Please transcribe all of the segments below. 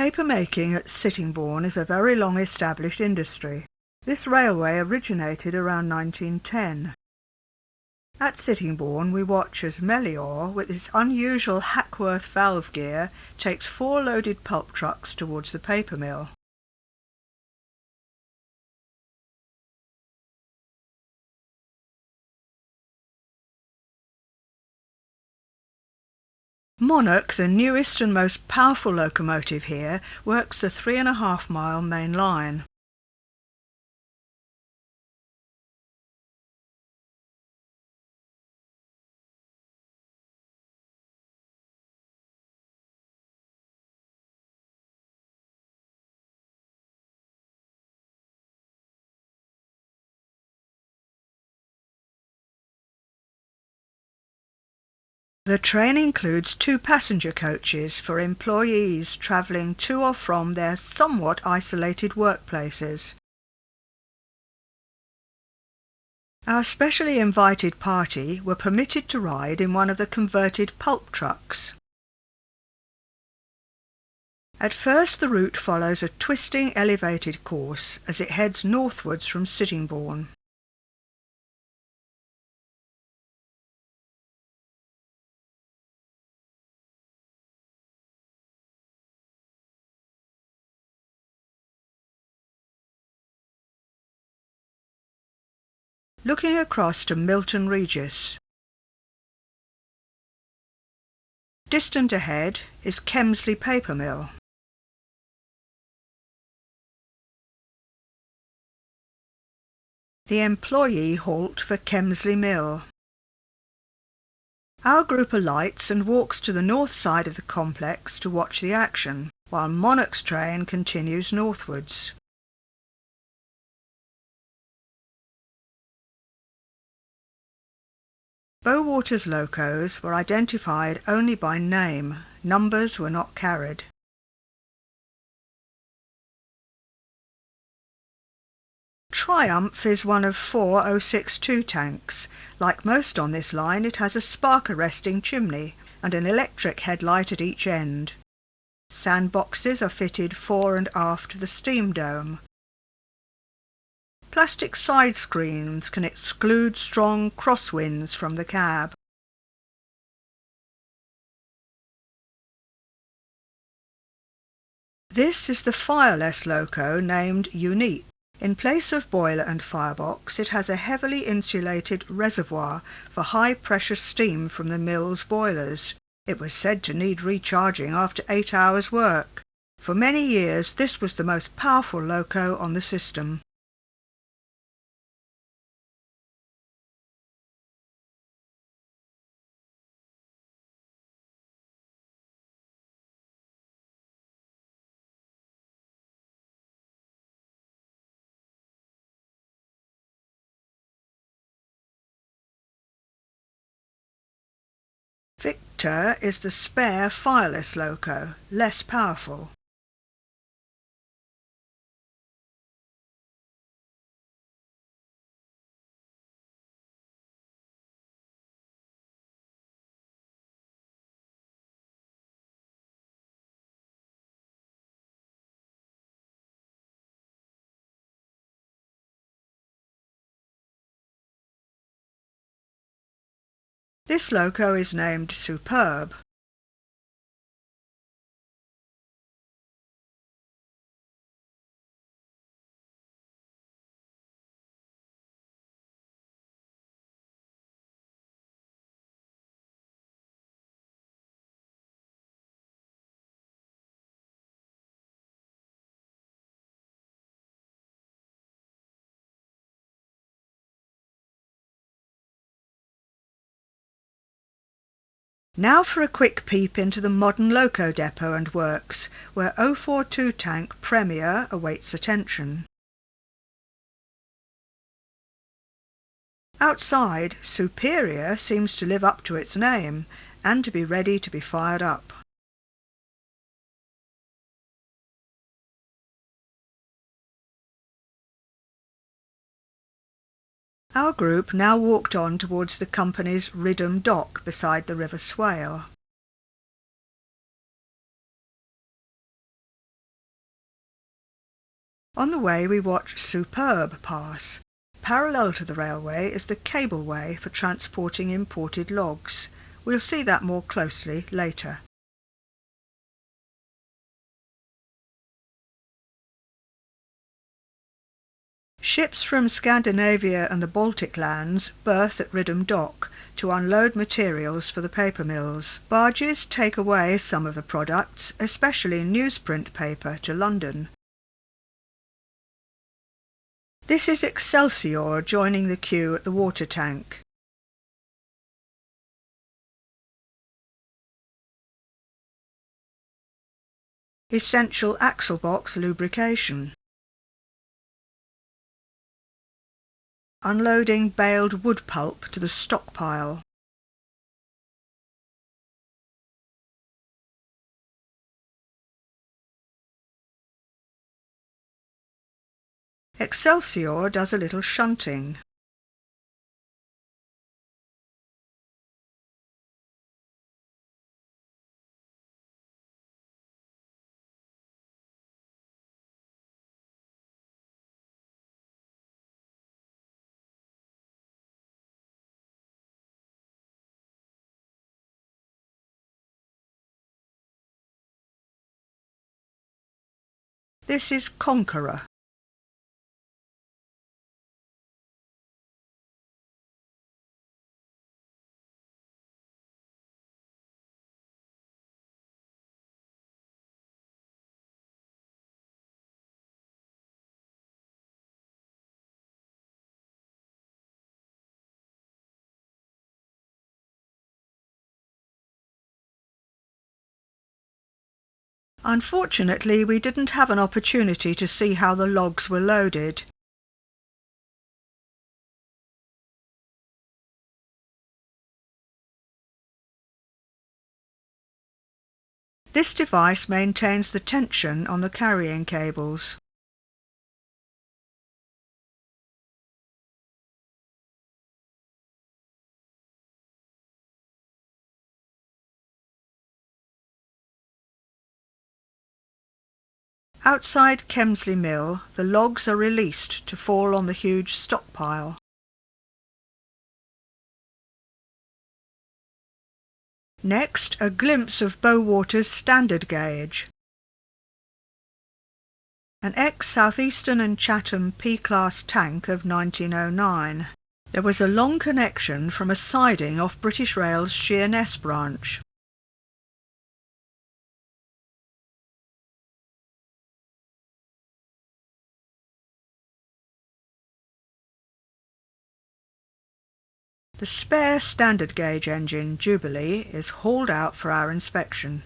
Paper making at Sittingbourne is a very long established industry. This railway originated around 1910. At Sittingbourne we watch as Melior, with its unusual Hackworth valve gear, takes 4 loaded pulp trucks towards the paper mill. Monarch, the newest and most powerful locomotive here, works the 3.5-mile main line. The train includes 2 passenger coaches for employees travelling to or from their somewhat isolated workplaces. Our specially invited party were permitted to ride in one of the converted pulp trucks. At first the route follows a twisting elevated course as it heads northwards from Sittingbourne. Looking across to Milton Regis. Distant ahead is Kemsley Paper Mill. The employee halt for Kemsley Mill. Our group alights and walks to the north side of the complex to watch the action, while Monarch's train continues northwards. Bowater's locos were identified only by name, numbers were not carried. Triumph is one of 4 062 tanks. Like most on this line, it has a spark-arresting chimney and an electric headlight at each end. Sandboxes are fitted fore and aft the steam dome. Plastic side screens can exclude strong crosswinds from the cab. This is the fireless loco named Unique. In place of boiler and firebox, it has a heavily insulated reservoir for high-pressure steam from the mill's boilers. It was said to need recharging after 8 hours' work. For many years, this was the most powerful loco on the system. Victor is the spare fireless loco, less powerful. This loco is named Superb. Now for a quick peep into the modern loco depot and works, where 042 tank Premier awaits attention. Outside, Superior seems to live up to its name, and to be ready to be fired up. Our group now walked on towards the company's Ridham Dock beside the River Swale. On the way we watched Superb pass. Parallel to the railway is the cableway for transporting imported logs. We'll see that more closely later. Ships from Scandinavia and the Baltic lands berth at Ridham Dock to unload materials for the paper mills. Barges take away some of the products, especially newsprint paper, to London. This is Excelsior joining the queue at the water tank. Essential axle box lubrication. Unloading baled wood pulp to the stockpile. Excelsior does a little shunting. This is Conqueror. Unfortunately, we didn't have an opportunity to see how the logs were loaded. This device maintains the tension on the carrying cables. Outside Kemsley Mill, the logs are released to fall on the huge stockpile. Next, a glimpse of Bowater's standard gauge. An ex-Southeastern and Chatham P-class tank of 1909. There was a long connection from a siding off British Rail's Sheerness branch. The spare standard gauge engine, Jubilee, is hauled out for our inspection.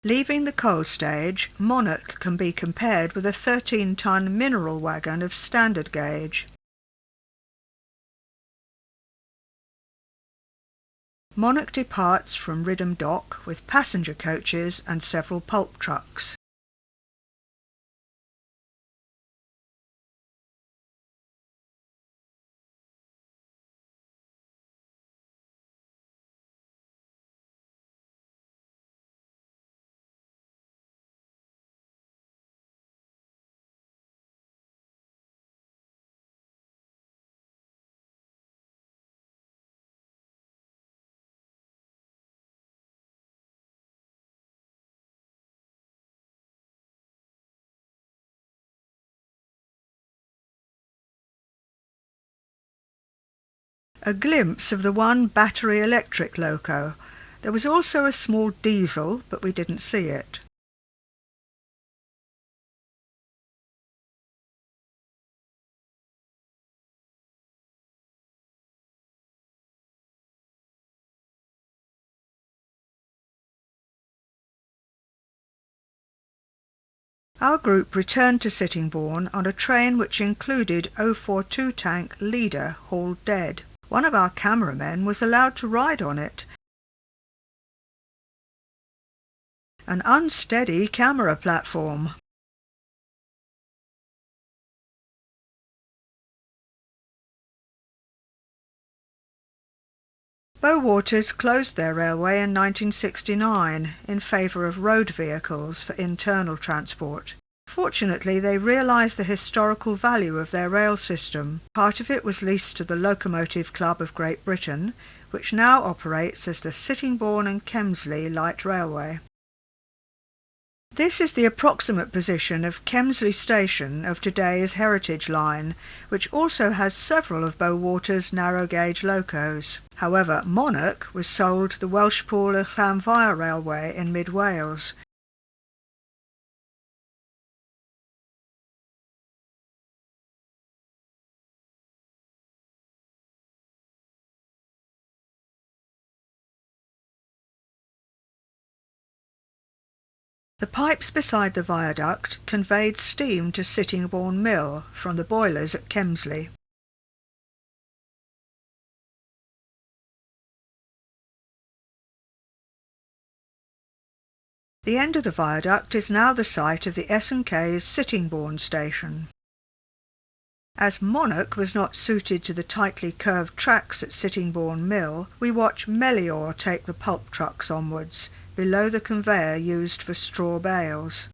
Leaving the coal stage, Monarch can be compared with a 13-ton mineral wagon of standard gauge. Monarch departs from Ridham Dock with passenger coaches and several pulp trucks. A glimpse of the one battery electric loco. There was also a small diesel, but we didn't see it. Our group returned to Sittingbourne on a train which included 042 tank Leader hauled dead. One of our cameramen was allowed to ride on it. An unsteady camera platform. Bowaters closed their railway in 1969 in favour of road vehicles for internal transport. Fortunately, they realised the historical value of their rail system. Part of it was leased to the Locomotive Club of Great Britain, which now operates as the Sittingbourne and Kemsley Light Railway. This is the approximate position of Kemsley Station of today's Heritage Line, which also has several of Bowater's narrow-gauge locos. However, Monarch was sold to the Welshpool and Llanfair Railway in mid-Wales. The pipes beside the viaduct conveyed steam to Sittingbourne Mill from the boilers at Kemsley. The end of the viaduct is now the site of the S&K's Sittingbourne station. As Monarch was not suited to the tightly curved tracks at Sittingbourne Mill, we watch Melior take the pulp trucks onwards, below the conveyor used for straw bales.